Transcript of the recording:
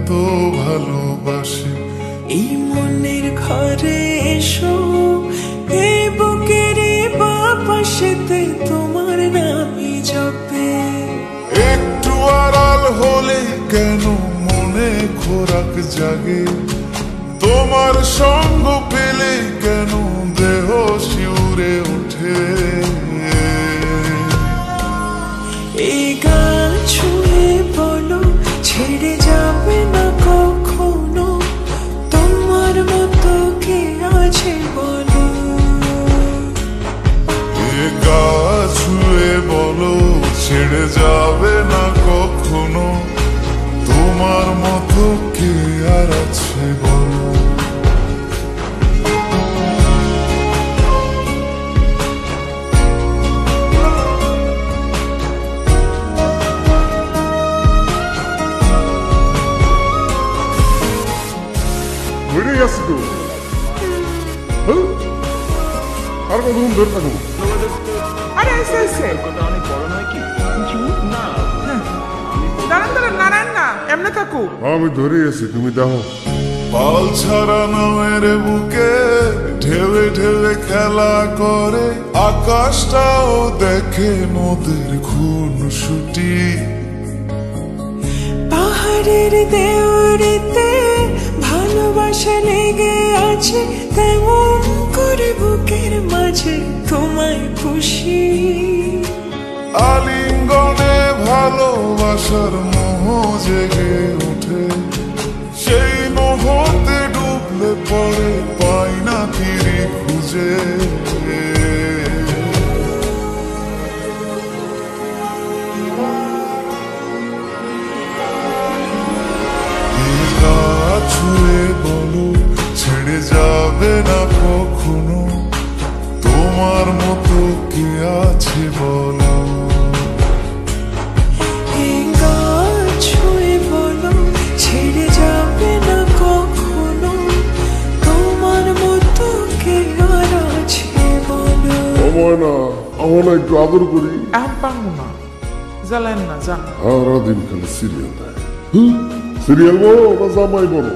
এত ভালোবাসি। এই মনের ঘরে এসো, এই বুকের বাপাশেতে তোমার নামই জপে। একটু আড়াল হলে কেন মনে খোরাক জাগে, তোমার সঙ্গ পেলে কেন দেহ শিউরে ওঠে। এই গান ছুঁয়ে বলো ছেড়ে যাবে না কখনো, তোমার মতো কে আছে বলো। এ গা ছুঁয়ে বলো ছেড়ে যাবে না কখনো, তোমার মতো কে আর আছে বলো। বেড়ে গেছে তো, আর কতক্ষণ ধরে থাকবো? আরে এসে এসে অনেক বড় নয় কি? না দাঁড়ান দাঁড়ান নারায়ণ না এমনি থাকু। আমি ধরে আছি, তুমি দেখো। পাল ছাড়া নামের বুকে ঢেলে ঢেলে খেলা করে, আকাশটাও দেখে নদীর খুনসুটি। পাহাড়ের দেউড়িতে ভালোবাসা লেগে আছে, তেমন করে বুকের মাঝে তোমায় খুশি। আলিঙ্গনে ভালোবাসার মোহ জেগে ওঠে, সেই মোহতে ডুবলে পরে পাই না তীরে খুঁজে। ছুঁয়ে বলো ছেড়ে যাবে না কখনো, তোমার মতো কে আছে বলো। এই গান ছুঁয়ে বলো ছেড়ে যাবে না কখনো, তোমার মতো কে আর আছে বলো। না আমার না একটু আদর করি। এখন পারবো না, জ্বালেন না যান। সারাদিন খালি সিরিয়াল দেয়। সিরিয়াল বলো না জামাই বলো,